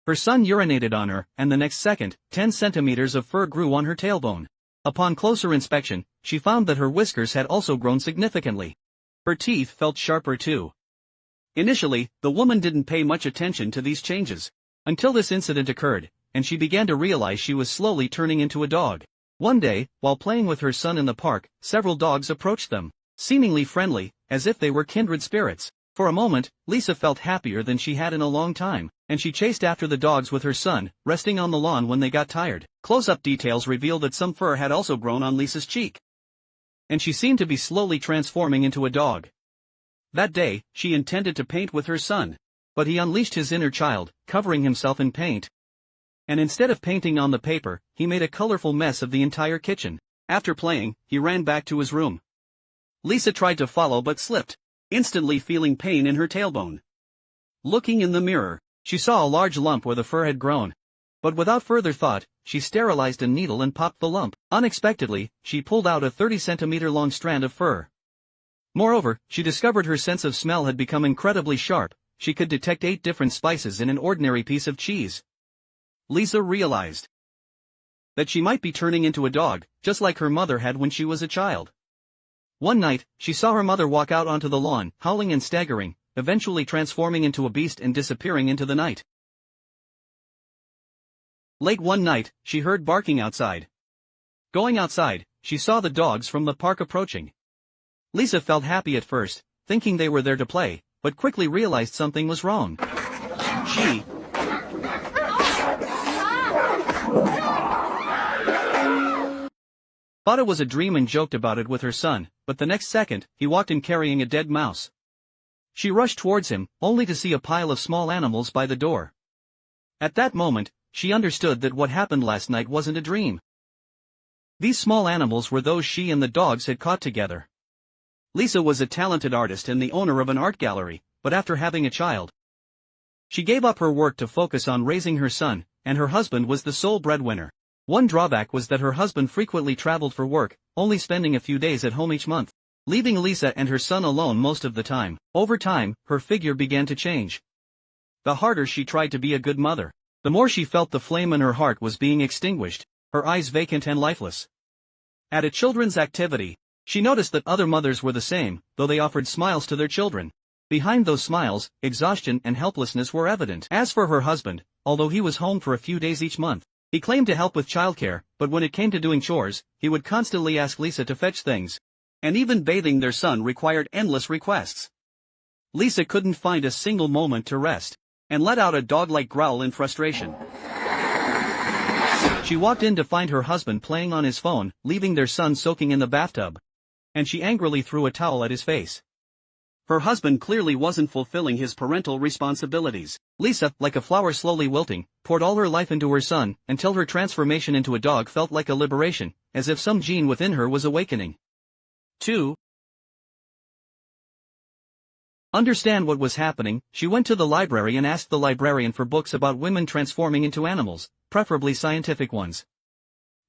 Her son urinated on her, and the next second, 10 centimeters of fur grew on her tailbone. Upon closer inspection, she found that her whiskers had also grown significantly. Her teeth felt sharper too. Initially, the woman didn't pay much attention to these changes, until this incident occurred, and she began to realize she was slowly turning into a dog. One day, while playing with her son in the park, several dogs approached them, seemingly friendly, as if they were kindred spirits. For a moment, Lisa felt happier than she had in a long time, and she chased after the dogs with her son, resting on the lawn when they got tired. Close-up details revealed that some fur had also grown on Lisa's cheek, and she seemed to be slowly transforming into a dog. That day, she intended to paint with her son, but he unleashed his inner child, covering himself in paint. And instead of painting on the paper, he made a colorful mess of the entire kitchen. After playing, he ran back to his room. Lisa tried to follow but slipped, instantly feeling pain in her tailbone. Looking in the mirror, she saw a large lump where the fur had grown. But without further thought, she sterilized a needle and popped the lump. Unexpectedly, she pulled out a 30-centimeter-long strand of fur. Moreover, she discovered her sense of smell had become incredibly sharp. She could detect 8 different spices in an ordinary piece of cheese. Lisa realized that she might be turning into a dog, just like her mother had when she was a child. One night, she saw her mother walk out onto the lawn, howling and staggering, eventually transforming into a beast and disappearing into the night. Late one night, she heard barking outside. Going outside, she saw the dogs from the park approaching. Lisa felt happy at first, thinking they were there to play, but quickly realized something was wrong. She thought it was a dream and joked about it with her son, but the next second, he walked in carrying a dead mouse. She rushed towards him, only to see a pile of small animals by the door. At that moment, she understood that what happened last night wasn't a dream. These small animals were those she and the dogs had caught together. Lisa was a talented artist and the owner of an art gallery, but after having a child, she gave up her work to focus on raising her son, and her husband was the sole breadwinner. One drawback was that her husband frequently traveled for work, only spending a few days at home each month, leaving Lisa and her son alone most of the time. Over time, her figure began to change. The harder she tried to be a good mother, the more she felt the flame in her heart was being extinguished, her eyes vacant and lifeless. At a children's activity, she noticed that other mothers were the same, though they offered smiles to their children. Behind those smiles, exhaustion and helplessness were evident. As for her husband, although he was home for a few days each month, he claimed to help with childcare, but when it came to doing chores, he would constantly ask Lisa to fetch things. And even bathing their son required endless requests. Lisa couldn't find a single moment to rest, and let out a dog-like growl in frustration. She walked in to find her husband playing on his phone, leaving their son soaking in the bathtub. And she angrily threw a towel at his face. Her husband clearly wasn't fulfilling his parental responsibilities. Lisa, like a flower slowly wilting, poured all her life into her son, until her transformation into a dog felt like a liberation, as if some gene within her was awakening. 2. Understand what was happening, she went to the library and asked the librarian for books about women transforming into animals, preferably scientific ones.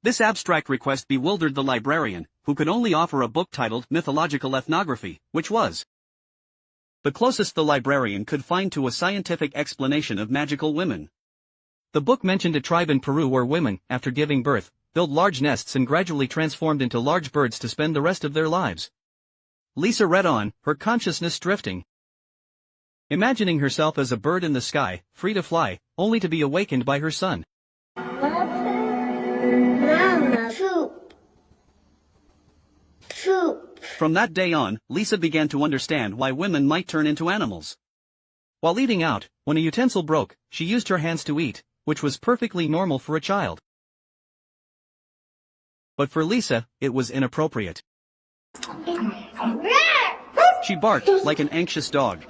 This abstract request bewildered the librarian, who could only offer a book titled Mythological Ethnography, which was the closest the librarian could find to a scientific explanation of magical women. The book mentioned a tribe in Peru where women, after giving birth, built large nests and gradually transformed into large birds to spend the rest of their lives. Lisa read on, her consciousness drifting, imagining herself as a bird in the sky, free to fly, only to be awakened by her son. Mama, poop. Poop. From that day on, Lisa began to understand why women might turn into animals. While eating out, when a utensil broke, she used her hands to eat, which was perfectly normal for a child. But for Lisa, it was inappropriate. She barked like an anxious dog.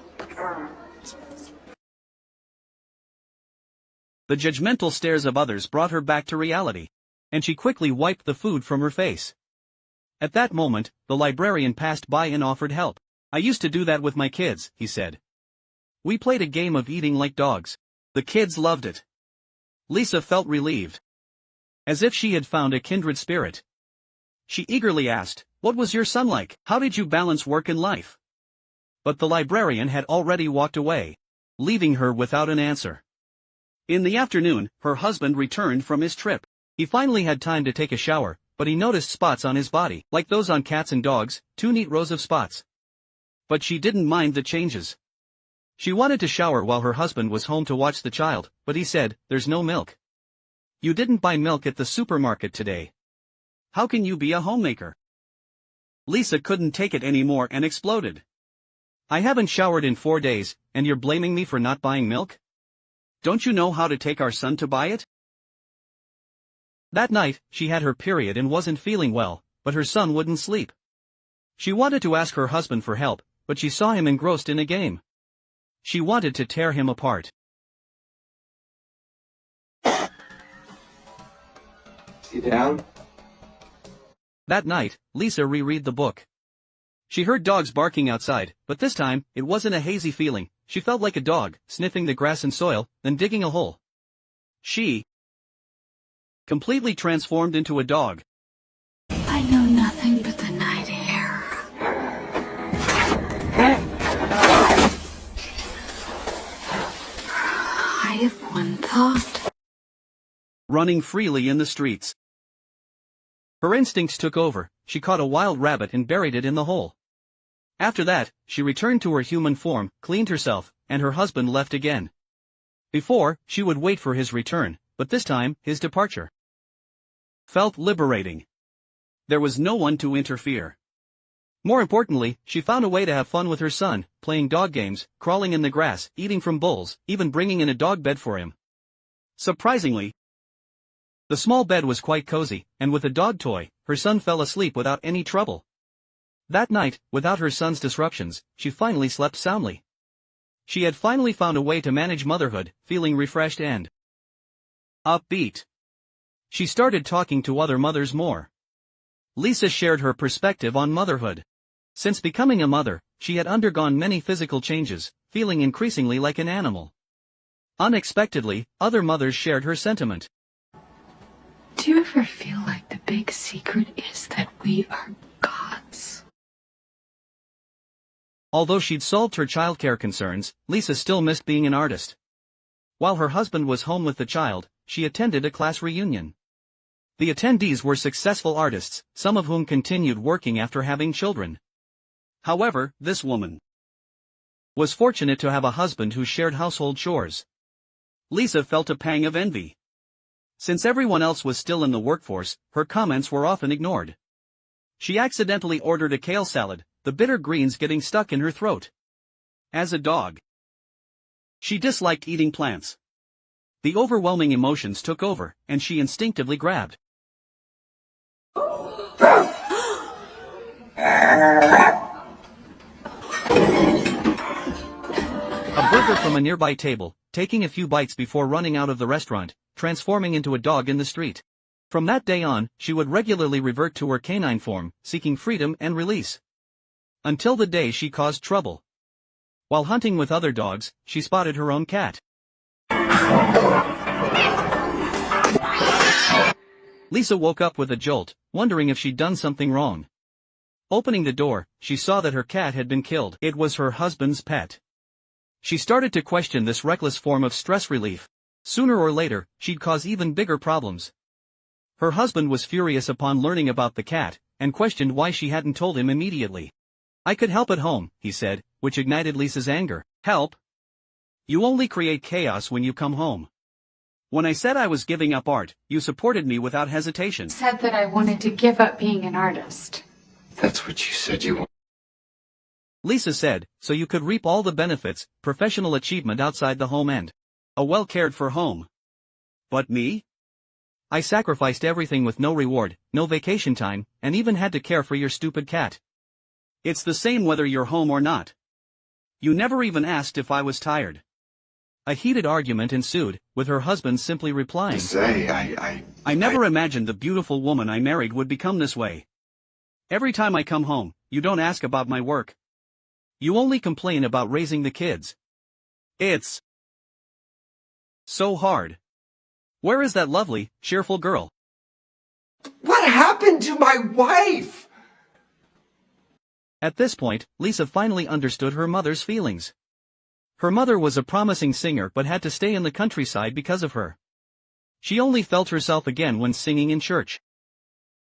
The judgmental stares of others brought her back to reality, and she quickly wiped the food from her face. At that moment, the librarian passed by and offered help. I used to do that with my kids, he said. We played a game of eating like dogs. The kids loved it. Lisa felt relieved, as if she had found a kindred spirit. She eagerly asked, "What was your son like? How did you balance work and life?" But the librarian had already walked away, leaving her without an answer. In the afternoon, her husband returned from his trip. He finally had time to take a shower, but he noticed spots on his body, like those on cats and dogs, 2 neat rows of spots. But she didn't mind the changes. She wanted to shower while her husband was home to watch the child, but he said, "There's no milk. You didn't buy milk at the supermarket today. How can you be a homemaker?" Lisa couldn't take it anymore and exploded. "I haven't showered in 4 days, and you're blaming me for not buying milk? Don't you know how to take our son to buy it?" That night, she had her period and wasn't feeling well, but her son wouldn't sleep. She wanted to ask her husband for help, but she saw him engrossed in a game. She wanted to tear him apart. Sit down. That night, Lisa reread the book. She heard dogs barking outside, but this time, it wasn't a hazy feeling. She felt like a dog, sniffing the grass and soil, then digging a hole. She completely transformed into a dog. I know nothing but the night air. I have one thought. Running freely in the streets. Her instincts took over. She caught a wild rabbit and buried it in the hole. After that, she returned to her human form, cleaned herself, and her husband left again. Before, she would wait for his return, but this time, his departure felt liberating. There was no one to interfere. More importantly, she found a way to have fun with her son, playing dog games, crawling in the grass, eating from bowls, even bringing in a dog bed for him. Surprisingly, the small bed was quite cozy, and with a dog toy, her son fell asleep without any trouble. That night, without her son's disruptions, she finally slept soundly. She had finally found a way to manage motherhood, feeling refreshed and upbeat. She started talking to other mothers more. Lisa shared her perspective on motherhood. Since becoming a mother, she had undergone many physical changes, feeling increasingly like an animal. Unexpectedly, other mothers shared her sentiment. Do you ever feel like the big secret is that we are gods? Although she'd solved her childcare concerns, Lisa still missed being an artist. While her husband was home with the child, she attended a class reunion. The attendees were successful artists, some of whom continued working after having children. However, this woman was fortunate to have a husband who shared household chores. Lisa felt a pang of envy. Since everyone else was still in the workforce, her comments were often ignored. She accidentally ordered a kale salad, the bitter greens getting stuck in her throat. As a dog, she disliked eating plants. The overwhelming emotions took over, and she instinctively grabbed a burger from a nearby table, taking a few bites before running out of the restaurant, transforming into a dog in the street. From that day on, she would regularly revert to her canine form, seeking freedom and release. Until the day she caused trouble. While hunting with other dogs, she spotted her own cat. Lisa woke up with a jolt, wondering if she'd done something wrong. Opening the door, she saw that her cat had been killed. It was her husband's pet. She started to question this reckless form of stress relief. Sooner or later, she'd cause even bigger problems. Her husband was furious upon learning about the cat, and questioned why she hadn't told him immediately. "I could help at home," he said, which ignited Lisa's anger. "Help? You only create chaos when you come home. When I said I was giving up art, you supported me without hesitation." Said that I wanted to give up being an artist. That's what you said you want. Lisa said, "So you could reap all the benefits, professional achievement outside the home and a well-cared-for home. But me? I sacrificed everything with no reward, no vacation time, and even had to care for your stupid cat. It's the same whether you're home or not. You never even asked if I was tired." A heated argument ensued, with her husband simply replying, I never imagined the beautiful woman I married would become this way. Every time I come home, you don't ask about my work. You only complain about raising the kids. It's so hard. Where is that lovely, cheerful girl?" What happened to my wife? At this point, Lisa finally understood her mother's feelings. Her mother was a promising singer but had to stay in the countryside because of her. She only felt herself again when singing in church.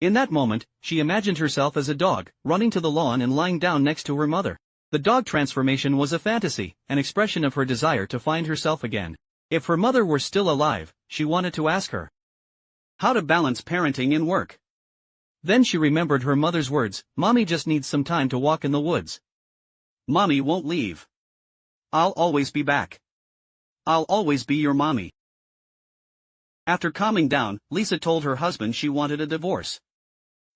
In that moment, she imagined herself as a dog, running to the lawn and lying down next to her mother. The dog transformation was a fantasy, an expression of her desire to find herself again. If her mother were still alive, she wanted to ask her how to balance parenting and work. Then she remembered her mother's words, "Mommy just needs some time to walk in the woods. Mommy won't leave. I'll always be back. I'll always be your mommy." After calming down, Lisa told her husband she wanted a divorce.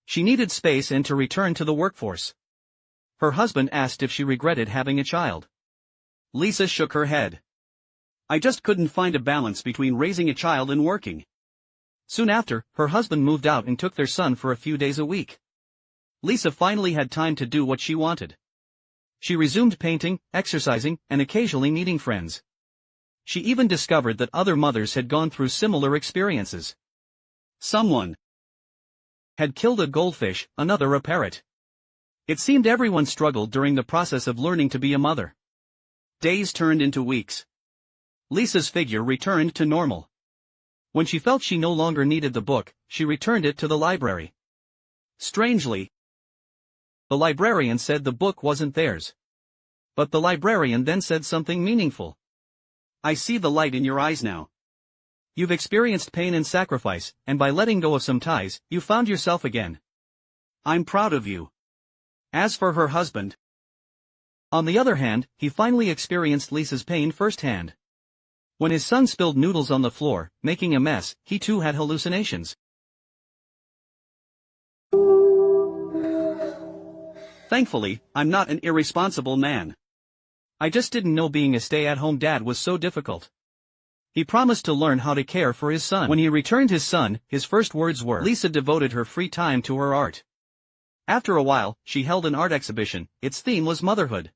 She needed space and to return to the workforce. Her husband asked if she regretted having a child. Lisa shook her head. "I just couldn't find a balance between raising a child and working." Soon after, her husband moved out and took their son for a few days a week. Lisa finally had time to do what she wanted. She resumed painting, exercising, and occasionally meeting friends. She even discovered that other mothers had gone through similar experiences. Someone had killed a goldfish, another a parrot. It seemed everyone struggled during the process of learning to be a mother. Days turned into weeks. Lisa's figure returned to normal. When she felt she no longer needed the book, she returned it to the library. Strangely, the librarian said the book wasn't theirs. But the librarian then said something meaningful. "I see the light in your eyes now. You've experienced pain and sacrifice, and by letting go of some ties, you found yourself again. I'm proud of you." As for her husband, on the other hand, he finally experienced Lisa's pain firsthand. When his son spilled noodles on the floor, making a mess, he too had hallucinations. "Thankfully, I'm not an irresponsible man. I just didn't know being a stay-at-home dad was so difficult." He promised to learn how to care for his son. When he returned his son, his first words were, Lisa devoted her free time to her art. After a while, she held an art exhibition. Its theme was motherhood.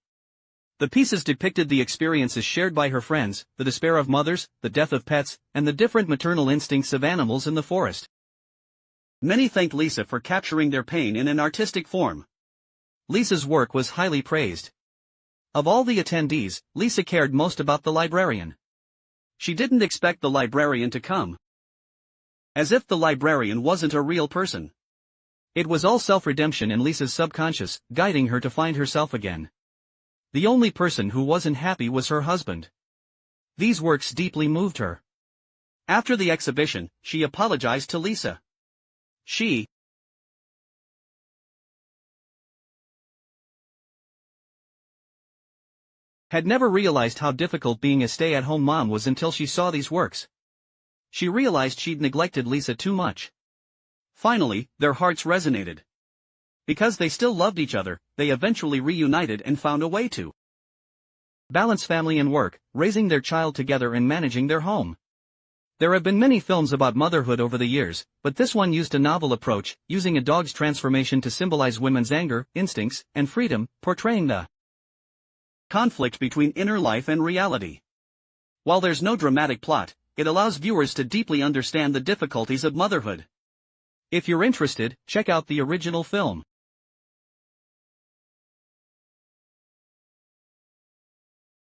The pieces depicted the experiences shared by her friends, the despair of mothers, the death of pets, and the different maternal instincts of animals in the forest. Many thanked Lisa for capturing their pain in an artistic form. Lisa's work was highly praised. Of all the attendees, Lisa cared most about the librarian. She didn't expect the librarian to come. As if the librarian wasn't a real person. It was all self-redemption in Lisa's subconscious, guiding her to find herself again. The only person who wasn't happy was her husband. These works deeply moved her. After the exhibition, she apologized to Lisa. She had never realized how difficult being a stay-at-home mom was until she saw these works. She realized she'd neglected Lisa too much. Finally, their hearts resonated. Because they still loved each other, they eventually reunited and found a way to balance family and work, raising their child together and managing their home. There have been many films about motherhood over the years, but this one used a novel approach, using a dog's transformation to symbolize women's anger, instincts, and freedom, portraying the conflict between inner life and reality. While there's no dramatic plot, it allows viewers to deeply understand the difficulties of motherhood. If you're interested, check out the original film.